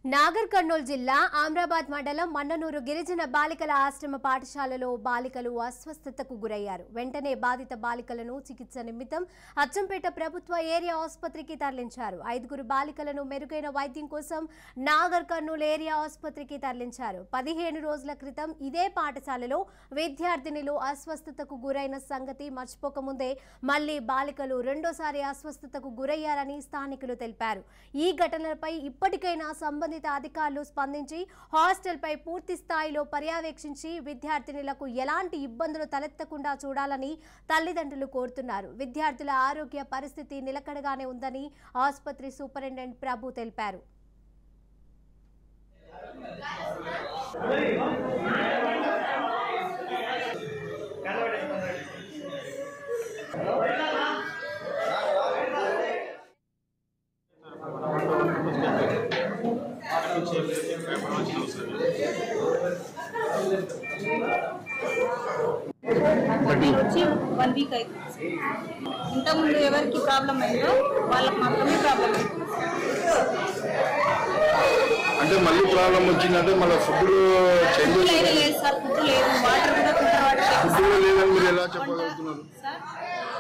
నాగర్ కర్నూల్ జిల్లా ఆమ్రాబాద్ మండలం మన్ననూరు గిరిజన బాలికల ఆశ్రమ పాఠశాలలో బాలికలు అస్వస్థతకు గురయ్యారు. వెంటనే బాధిత బాలికలను చికిత్స నిమిత్తం అచ్చంపేట ప్రభుత్వ ఏరియా ఆసుపత్రికి తరలించారు. 5 బాలికలను మెరుగైన వైద్యం కోసం నాగర్ కర్నూల్ ఏరియా ఆసుపత్రికి తరలించారు. 15 రోజుల క్రితం ఇదే పాఠశాలలో విద్యార్థినులు అస్వస్థతకు గురైన సంగతి మర్చిపోకముందే మళ్లీ బాలికలు రెండోసారి అస్వస్థతకు గురయ్యారని స్థానికులు తెలిపారు. ఈ ఘటనలపై ఇప్పటికైనా సంబంధిత అధికారులు స్పందించి హాస్టల్పై పూర్తి స్థాయిలో పర్యవేక్షించి విద్యార్థినులకు ఎలాంటి ఇబ్బందులు తలెత్తకుండా చూడాలని తల్లిదండ్రులు కోరుతున్నారు. విద్యార్థుల ఆరోగ్య పరిస్థితి నిలకడగానే ఉందని ఆసుపత్రి సూపరింటెండెంట్ ప్రభు తెలిపారు. వచ్చి 1 వీక్ అయితే ఇంతకుముందు ఎవరికి ప్రాబ్లం అయిందో వాళ్ళకి మాత్రమే ప్రాబ్లం అయింది. అంటే మళ్ళీ ప్రాబ్లం వచ్చిందంటే మళ్ళీ ఫుడ్ లేదు సార్, ఫుడ్ లేదు, వాటర్ కూడా ఫుడ్లో లేదని మీరు ఎలా చెప్పగలుగుతున్నారు?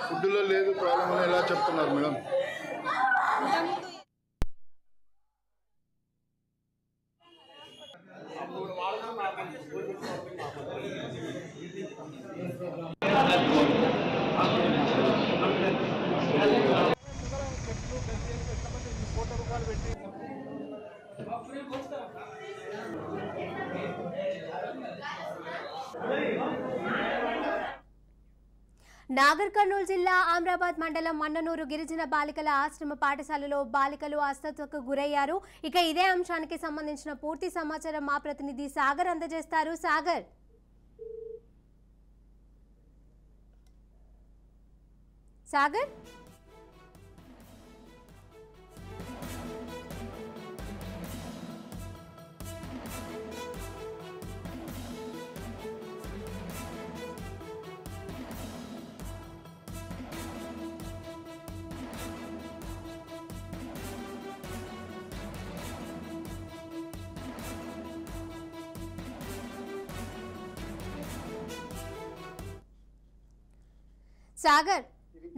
ఫుడ్లో లేదు ప్రాబ్లం అని ఎలా చెప్తున్నారు మేడం? నాగర్ కర్నూల్ జిల్లా ఆమ్రాబాద్ మండలం మన్ననూరు గిరిజన బాలికల ఆశ్రమ పాఠశాలలో బాలికలు అస్వస్థతకు గురయ్యారు. ఇక ఇదే అంశానికి సంబంధించిన పూర్తి సమాచారం మా ప్రతినిధి సాగర్ అందజేస్తారు. సాగర్ సాగర్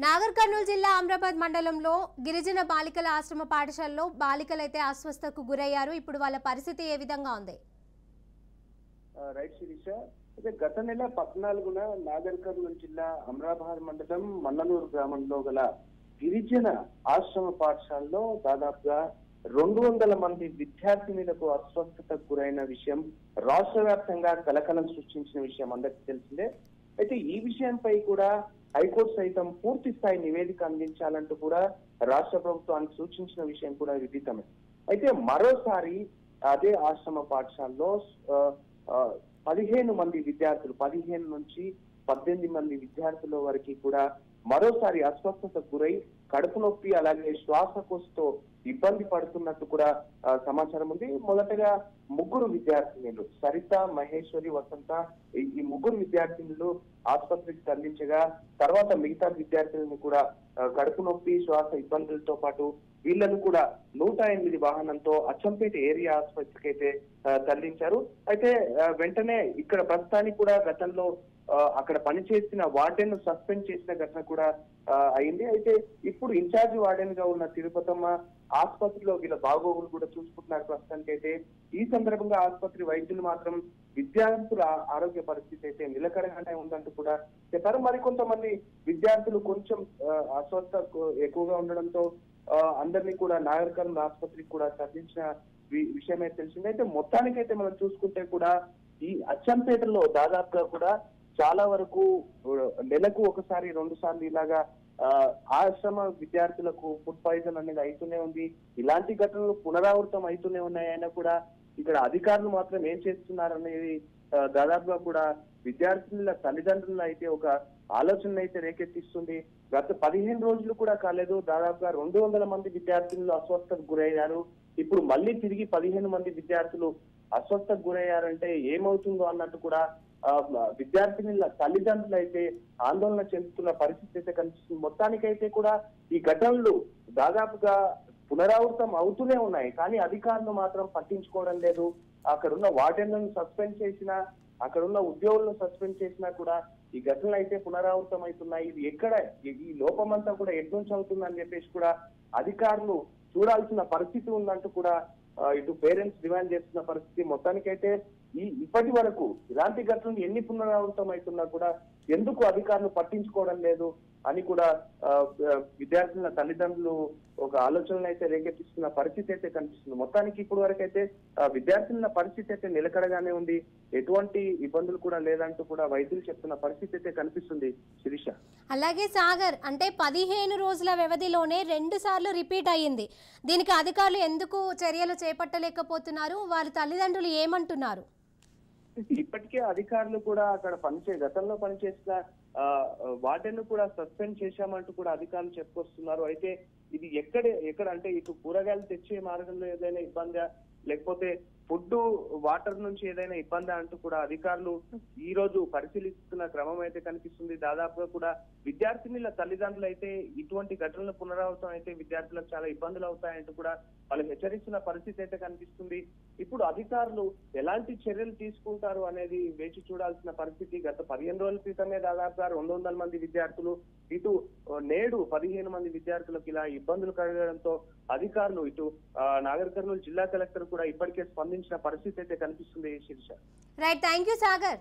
నాగర్ కర్నూల్ జిల్లా ఆమ్రాబాద్ మండలంలో గిరిజన బాలికల ఆశ్రమ పాఠశాలలో బాలికలైతే అస్వస్థతకు గురయ్యారు. ఇప్పుడు వాళ్ళ పరిస్థితి ఏ విధంగా ఉంది? రైట్ శిరీష, అయితే గత నెల 14న నాగర్ కర్నూల్ జిల్లా అమ్రాబాద్ మండలం మన్ననూరు గ్రామంలో గల గిరిజన ఆశ్రమ పాఠశాలలో దాదాపుగా 200 మంది విద్యార్థినులకు అస్వస్థతకు గురైన విషయం రాష్ట్ర వ్యాప్తంగా కలకలం సృష్టించిన విషయం అందరికీ తెలిసిందే. అయితే ఈ విషయంపై కూడా హైకోర్టు సైతం పూర్తి స్థాయి నివేదిక అందించాలంటూ కూడా రాష్ట్ర ప్రభుత్వానికి సూచించిన విషయం కూడా విదితమే. అయితే మరోసారి అదే ఆశ్రమ పాఠశాలలో 15 మంది విద్యార్థులు, 15 నుంచి 18 మంది విద్యార్థుల వరకు కూడా మరోసారి అస్వస్థతకు గురై కడుపు నొప్పి అలాగే శ్వాసకోశతో ఇబ్బంది పడుతున్నట్టు కూడా సమాచారం ఉంది. మొదటగా 3 విద్యార్థినులు సరిత, మహేశ్వరి, వసంత ఈ 3 విద్యార్థినులు ఆసుపత్రికి తరలించగా తర్వాత మిగతా విద్యార్థులను కూడా కడుపు నొప్పి, శ్వాస ఇబ్బందులతో పాటు వీళ్లను కూడా 108 వాహనంతో అచ్చంపేట ఏరియా ఆసుపత్రికి అయితే తరలించారు. అయితే వెంటనే ఇక్కడ ప్రస్తుతానికి కూడా గతంలో అక్కడ పనిచేసిన వార్డెన్ సస్పెండ్ చేసిన ఘటన కూడా అయింది. అయితే ఇప్పుడు ఇన్ఛార్జ్ వార్డెన్ గా ఉన్న తిరుపతమ్మ ఆసుపత్రిలో వీళ్ళ బాగోగులు కూడా చూసుకుంటున్నారు ప్రస్తుతానికి. అయితే ఈ సందర్భంగా ఆసుపత్రి వైద్యులు మాత్రం విద్యార్థుల ఆరోగ్య పరిస్థితి అయితే నిలకడగానే ఉందంటూ కూడా చెప్పారు. మరికొంతమంది విద్యార్థులు కొంచెం అస్వస్థ ఎక్కువగా ఉండడంతో అందరినీ కూడా నాగర్ కర్నూల్ ఆసుపత్రికి కూడా తరలించిన విషయం అయితే తెలిసింది. అయితే మొత్తానికైతే మనం చూసుకుంటే కూడా ఈ అచ్చంపేటలో దాదాపుగా కూడా చాలా వరకు నెలకు 1 2 సార్లు ఇలాగా ఆశ్రమ విద్యార్థులకు ఫుడ్ పాయిజన్ అనేది అయితూనే ఉంది. ఇలాంటి ఘటనలు పునరావృతం అయితూనే ఉన్నాయైనా కూడా ఇక్కడ అధికారులు మాత్రం ఏం చేస్తున్నారు అనేది దాదాపుగా కూడా విద్యార్థుల తల్లిదండ్రులు అయితే ఒక ఆలోచన అయితే రేకెత్తిస్తుంది. గత 15 రోజులు కూడా కాలేదు, దాదాపుగా 200 మంది విద్యార్థులు అస్వస్థతకు గురయ్యారు. ఇప్పుడు మళ్ళీ తిరిగి 15 మంది విద్యార్థులు అస్వస్థతకు గురయ్యారంటే ఏమవుతుందో అన్నట్టు కూడా విద్యార్థినుల తల్లిదండ్రులు అయితే ఆందోళన చెందుతున్న పరిస్థితి అయితే కనిపిస్తుంది. మొత్తానికైతే కూడా ఈ ఘటనలు దాదాపుగా పునరావృతం అవుతూనే ఉన్నాయి. కానీ అధికారులు మాత్రం పట్టించుకోవడం లేదు. అక్కడున్న వార్డెన్లను సస్పెండ్ చేసినా, అక్కడున్న ఉద్యోగులను సస్పెండ్ చేసినా కూడా ఈ ఘటనలు అయితే పునరావృతం అవుతున్నాయి. ఇది ఎక్కడ ఈ లోపమంతా కూడా ఎట్నుంచి అవుతుందని చెప్పేసి కూడా అధికారులు చూడాల్సిన పరిస్థితి ఉందంటూ కూడా ఇటు పేరెంట్స్ డిమాండ్ చేస్తున్న పరిస్థితి. మొత్తానికైతే ఇప్పటి వరకు ఇలాంటి ఘటనలు ఎన్ని పునరావృతం అవుతున్నా కూడా ఎందుకు అధికారులు పట్టించుకోవడం లేదు అని కూడా విద్యార్థుల తల్లిదండ్రులు ఒక ఆలోచనలు అయితే రేకెత్తిస్తున్న పరిస్థితి అయితే కనిపిస్తుంది. మొత్తానికి ఇప్పుడు వరకు అయితే విద్యార్థుల పరిస్థితి అయితే నిలకడగానే ఉంది, ఎటువంటి ఇబ్బందులు కూడా లేదంటూ కూడా వైద్యులు చెప్తున్న పరిస్థితి అయితే కనిపిస్తుంది. శిరీష, అలాగే సాగర్, అంటే 15 రోజుల వ్యవధిలోనే 2 సార్లు రిపీట్ అయ్యింది. దీనికి అధికారులు ఎందుకు చర్యలు చేపట్టలేకపోతున్నారు? వారి తల్లిదండ్రులు ఏమంటున్నారు? ఇప్పటికే అధికారులు కూడా అక్కడ గతంలో పనిచేసిన వార్డెన్ కూడా సస్పెండ్ చేశామంటూ కూడా అధికారులు చెప్పుకొస్తున్నారు. అయితే ఇది ఎక్కడ అంటే ఇటు కూరగాయలు తెచ్చే మార్గంలో ఏదైనా ఇబ్బందా, లేకపోతే ఫుడ్ వాటర్ నుంచి ఏదైనా ఇబ్బందా అంటూ కూడా అధికారులు ఈ రోజు పరిశీలిస్తున్న క్రమం అయితే కనిపిస్తుంది. దాదాపుగా కూడా విద్యార్థినుల తల్లిదండ్రులు అయితే ఇటువంటి ఘటనల పునరావృతం అయితే విద్యార్థులకు చాలా ఇబ్బందులు అవుతాయంటూ కూడా వాళ్ళు హెచ్చరిస్తున్న పరిస్థితి అయితే కనిపిస్తుంది. ఇప్పుడు అధికారులు ఎలాంటి చర్యలు తీసుకుంటారు అనేది వేచి చూడాల్సిన పరిస్థితి. గత 15 రోజుల క్రితమే దాదాపుగా 200 మంది విద్యార్థులు, ఇటు నేడు 15 మంది విద్యార్థులకు ఇలా ఇబ్బందులు కలగడంతో అధికారులు ఇటు నాగర్ కర్నూలు జిల్లా కలెక్టర్ కూడా ఇప్పటికే స్పందించిన పరిస్థితి అయితే కనిపిస్తుంది. Sirisha, right, thank you Sagar.